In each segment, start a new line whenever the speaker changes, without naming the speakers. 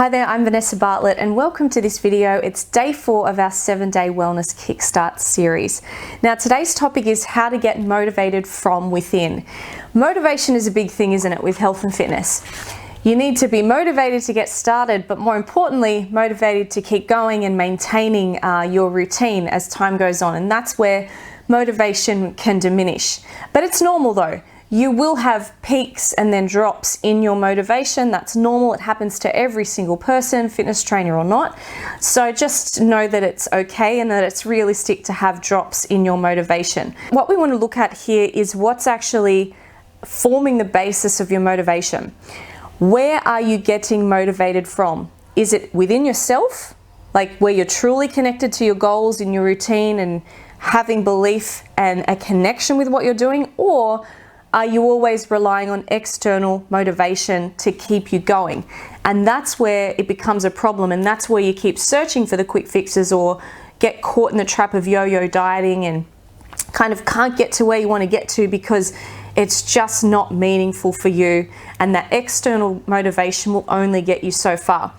Hi there, I'm Vanessa Bartlett and welcome to this video. It's day 4 of our 7-day wellness kickstart series. Now today's topic is how to get motivated from within. Motivation is a big thing, isn't it, with health and fitness? You need to be motivated to get started, but more importantly, motivated to keep going and maintaining your routine as time goes on. And that's where motivation can diminish. But it's normal though. You will have peaks and then drops in your motivation. That's normal. It happens to every single person, fitness trainer or not. So just know that it's okay and that it's realistic to have drops in your motivation. What we want to look at here is what's actually forming the basis of your motivation. Where are you getting motivated from? Is it within yourself, like where you're truly connected to your goals in your routine and having belief and a connection with what you're doing? Or are you always relying on external motivation to keep you going? And that's where it becomes a problem, and that's where you keep searching for the quick fixes or get caught in the trap of yo-yo dieting and kind of can't get to where you want to get to because it's just not meaningful for you, and that external motivation will only get you so far.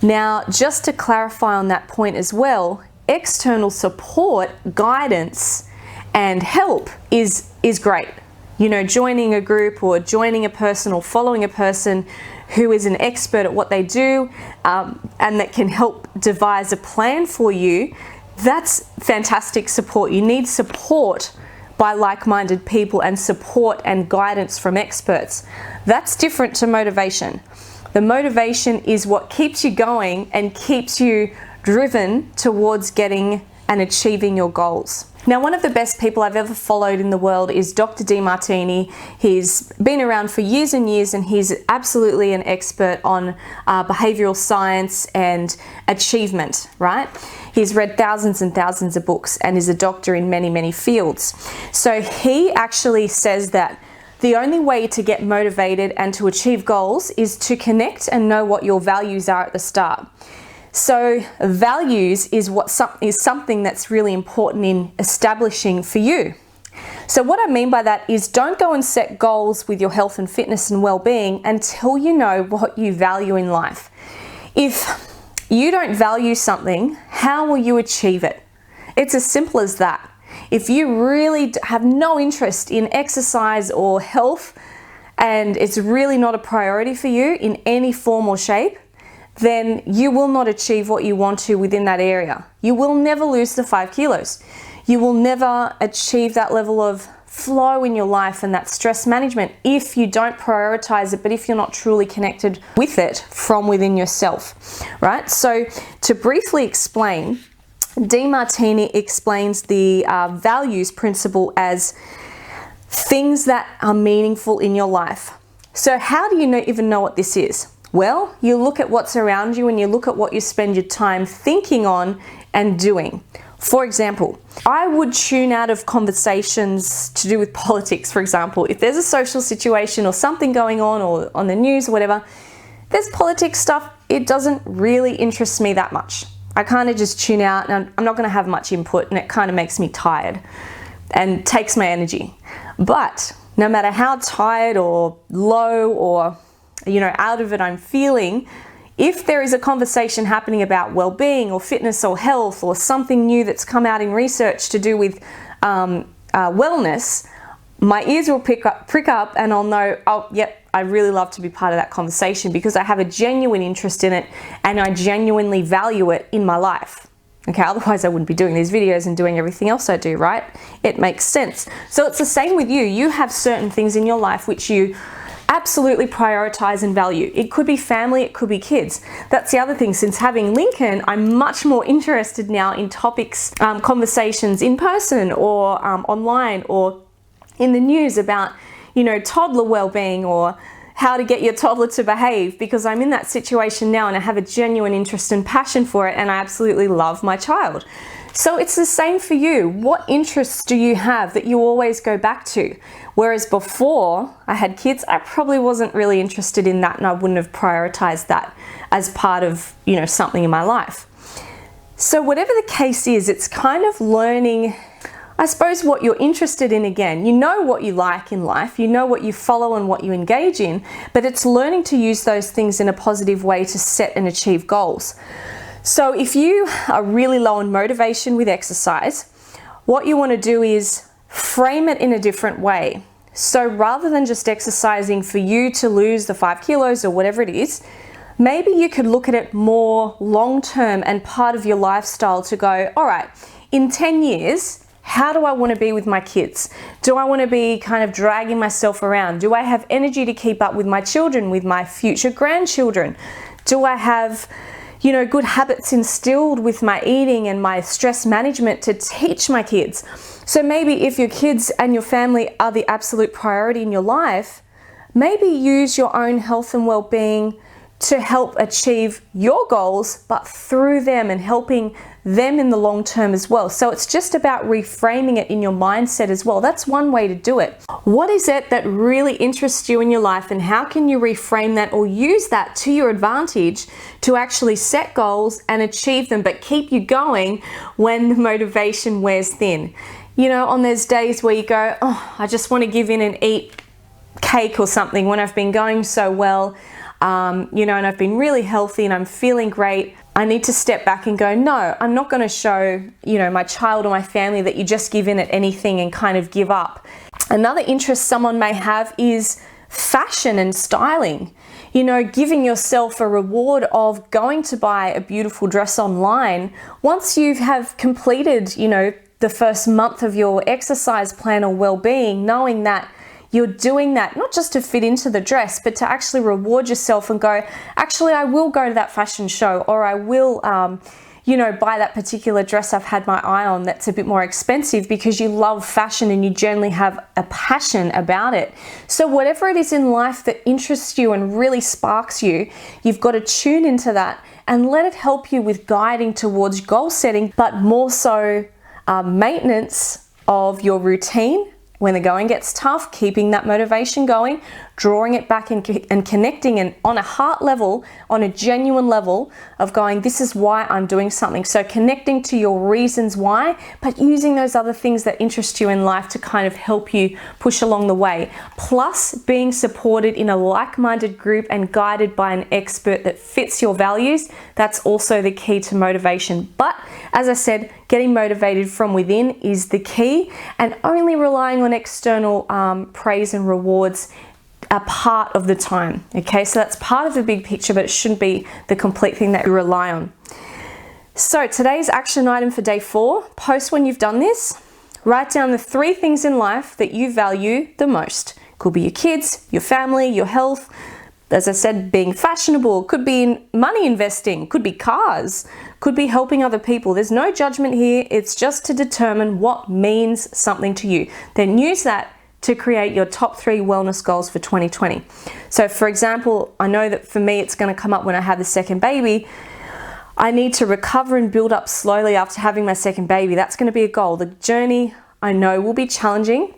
Now, just to clarify on that point as well, external support, guidance, and help is great. You know, joining a group or joining a person or following a person who is an expert at what they do and that can help devise a plan for you, that's fantastic support. You need support by like-minded people and support and guidance from experts. That's different to motivation. The motivation is what keeps you going and keeps you driven towards getting and achieving your goals. Now, one of the best people I've ever followed in the world is Dr. Demartini. He's been around for years and years, and he's absolutely an expert on behavioral science and achievement, right? He's read thousands and thousands of books and is a doctor in many, many fields. So he actually says that the only way to get motivated and to achieve goals is to connect and know what your values are at the start. So values is something that's really important in establishing for you. So what I mean by that is don't go and set goals with your health and fitness and well-being until you know what you value in life. If you don't value something, how will you achieve it? It's as simple as that. If you really have no interest in exercise or health and it's really not a priority for you in any form or shape, then you will not achieve what you want to within that area. You will never lose the 5 kilos. You will never achieve that level of flow in your life and that stress management if you don't prioritize it, but if you're not truly connected with it from within yourself, right? So to briefly explain, Demartini explains the values principle as things that are meaningful in your life. So how do you even know what this is? Well, you look at what's around you and you look at what you spend your time thinking on and doing. For example, I would tune out of conversations to do with politics, for example. If there's a social situation or something going on or on the news or whatever, there's politics stuff, it doesn't really interest me that much. I kind of just tune out and I'm not going to have much input, and it kind of makes me tired and takes my energy. But no matter how tired or low or out of it I'm feeling, if there is a conversation happening about well-being or fitness or health or something new that's come out in research to do with wellness, my ears will prick up and I'll know, oh, yep, I really love to be part of that conversation because I have a genuine interest in it and I genuinely value it in my life. Okay, otherwise I wouldn't be doing these videos and doing everything else I do, right? It makes sense. So it's the same with you. You have certain things in your life which you absolutely prioritize and value. It could be family, it could be kids. That's the other thing. Since having Lincoln, I'm much more interested now in topics, conversations in person or online or in the news about, toddler well-being or how to get your toddler to behave, because I'm in that situation now and I have a genuine interest and passion for it and I absolutely love my child. So it's the same for you. What interests do you have that you always go back to? Whereas before I had kids, I probably wasn't really interested in that and I wouldn't have prioritized that as part of, something in my life. So whatever the case is, it's kind of learning, I suppose what you're interested in again. You know what you like in life, you know what you follow and what you engage in, but it's learning to use those things in a positive way to set and achieve goals. So if you are really low on motivation with exercise, what you want to do is frame it in a different way. So rather than just exercising for you to lose the 5 kilos or whatever it is, maybe you could look at it more long-term and part of your lifestyle to go, all right, in 10 years, how do I want to be with my kids? Do I want to be kind of dragging myself around? Do I have energy to keep up with my children, with my future grandchildren? Do I have, good habits instilled with my eating and my stress management to teach my kids? So maybe if your kids and your family are the absolute priority in your life, maybe use your own health and well-being to help achieve your goals, but through them and helping them in the long term as well. So it's just about reframing it in your mindset as well. That's one way to do it. What is it that really interests you in your life, and how can you reframe that or use that to your advantage to actually set goals and achieve them, but keep you going when the motivation wears thin? On those days where you go, oh, I just want to give in and eat cake or something when I've been going so well, and I've been really healthy and I'm feeling great. I need to step back and go, no, I'm not going to show, my child or my family that you just give in at anything and kind of give up. Another interest someone may have is fashion and styling. Giving yourself a reward of going to buy a beautiful dress online once you have completed, the first month of your exercise plan or well-being, knowing that you're doing that not just to fit into the dress, but to actually reward yourself and go, actually, I will go to that fashion show, or I will, buy that particular dress I've had my eye on that's a bit more expensive, because you love fashion and you generally have a passion about it. So whatever it is in life that interests you and really sparks you, you've got to tune into that and let it help you with guiding towards goal setting, but more so maintenance of your routine. When the going gets tough, keeping that motivation going, drawing it back and connecting, and on a heart level, on a genuine level of going, this is why I'm doing something. So connecting to your reasons why, but using those other things that interest you in life to kind of help you push along the way. Plus being supported in a like-minded group and guided by an expert that fits your values. That's also the key to motivation. But as I said, getting motivated from within is the key, and only relying on external praise and rewards a part of the time. Okay, so that's part of the big picture, but it shouldn't be the complete thing that you rely on. So today's action item for day 4, post when you've done this, write down the 3 things in life that you value the most. Could be your kids, your family, your health. As I said, being fashionable, could be in money investing, could be cars, could be helping other people. There's no judgment here. It's just to determine what means something to you. Then use that to create your top 3 wellness goals for 2020. So for example, I know that for me, it's going to come up when I have the second baby. I need to recover and build up slowly after having my second baby. That's going to be a goal. The journey, I know, will be challenging.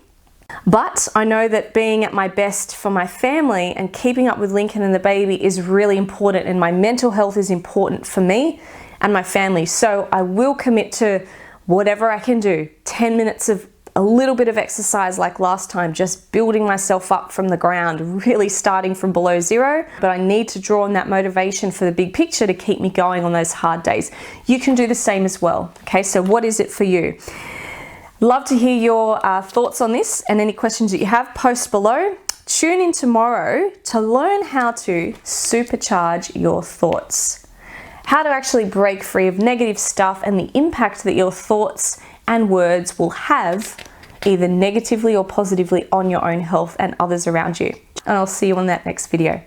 But I know that being at my best for my family and keeping up with Lincoln and the baby is really important, and my mental health is important for me and my family. So I will commit to whatever I can do, 10 minutes of a little bit of exercise like last time, just building myself up from the ground, really starting from below zero. But I need to draw on that motivation for the big picture to keep me going on those hard days. You can do the same as well. Okay, so what is it for you? Love to hear your thoughts on this, and any questions that you have, post below. Tune in tomorrow to learn how to supercharge your thoughts. How to actually break free of negative stuff and the impact that your thoughts and words will have either negatively or positively on your own health and others around you. And I'll see you on that next video.